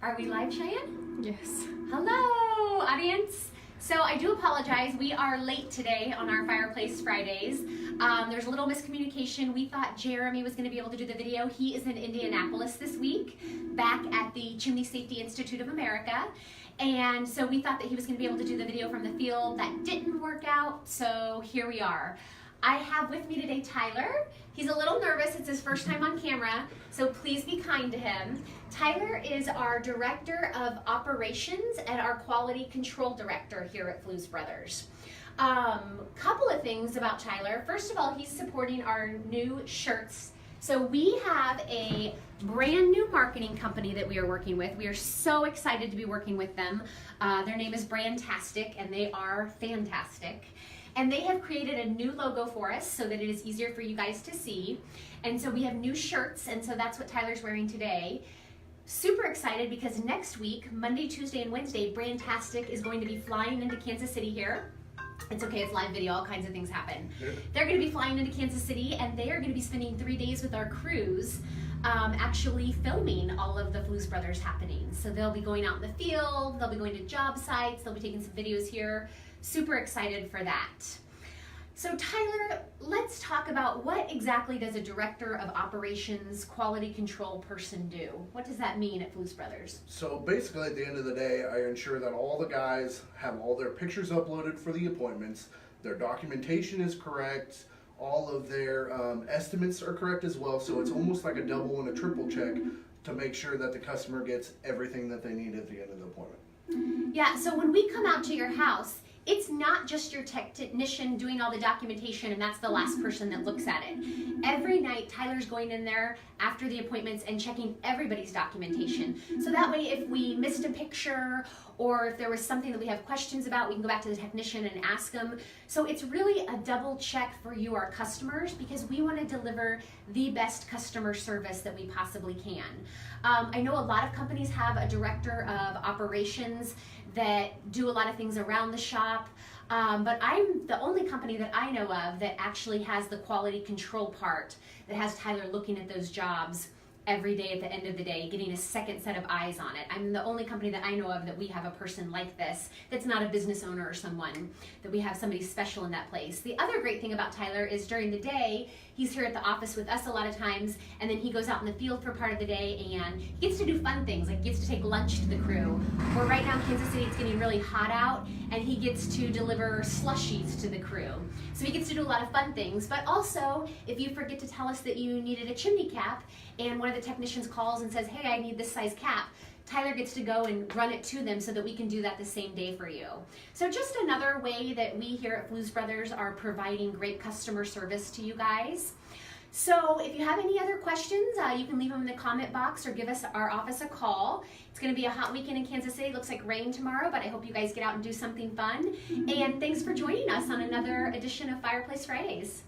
Are we live, Cheyenne? Yes. Hello, audience. So I do apologize. We are late today on our Fireplace Fridays. There's a little miscommunication. We thought Jeremy was going to be able to do the video. He is in Indianapolis this week, back at the Chimney Institute of America. And so we thought that he was going to be able to do the video from the field. That didn't work out, so here we are. I have with me today Tyler. He's a little nervous. It's his first time on camera, so please be kind to him. Tyler is our Director of Operations and our Quality Control Director here at Fluesbrothers. Couple of things about Tyler. First of all, he's supporting our new shirts. So we have a brand new marketing company that we are working with. We are so excited to be working with them. Their name is Brandtastic, and they are fantastic. And they have created a new logo for us so that it is easier for you guys to see. And so we have new shirts, and so that's what Tyler's wearing today. Super excited because next week, Monday, Tuesday, and Wednesday, Brandtastic is going to be flying into Kansas City here. It's okay, it's live video, all kinds of things happen. They're going to be flying into Kansas City, and they are going to be spending 3 days with our crews actually filming all of the Fluesbrothers happenings. So they'll be going out in the field, they'll be going to job sites, they'll be taking some videos here. Super excited for that. So Tyler, let's talk about what exactly does a Director of Operations Quality Control person do? What does that mean at Fluesbrothers? So basically at the end of the day, I ensure that all the guys have all their pictures uploaded for the appointments, their documentation is correct, all of their estimates are correct as well, so it's almost like a double and a triple check to make sure that the customer gets everything that they need at the end of the appointment. Yeah, so when we come out to your house, it's not just your technician doing all the documentation and that's the last person that looks at it. Every night, Tyler's going in there after the appointments and checking everybody's documentation. So that way, if we missed a picture or if there was something that we have questions about, we can go back to the technician and ask them. So it's really a double check for you, our customers, because we want to deliver the best customer service that we possibly can. I know a lot of companies have a Director of Operations that do a lot of things around the shop, but I'm the only company that I know of that actually has the quality control part, that has Tyler looking at those jobs every day at the end of the day, getting a second set of eyes on it. I'm the only company that I know of that we have a person like this, that's not a business owner or someone, that we have somebody special in that place. The other great thing about Tyler is during the day, he's here at the office with us a lot of times, and then he goes out in the field for part of the day, and he gets to do fun things, like he gets to take lunch to the crew. Or right now in Kansas City, it's getting really hot out, and he gets to deliver slushies to the crew. So he gets to do a lot of fun things, but also, if you forget to tell us that you needed a chimney cap, and one of the technicians calls and says, hey, I need this size cap, Tyler gets to go and run it to them so that we can do that the same day for you. So just another way that we here at Fluesbrothers are providing great customer service to you guys. So if you have any other questions, you can leave them in the comment box or give us our office a call. It's going to be a hot weekend in Kansas City. It looks like rain tomorrow, but I hope you guys get out and do something fun. And thanks for joining us on another edition of Fireplace Fridays.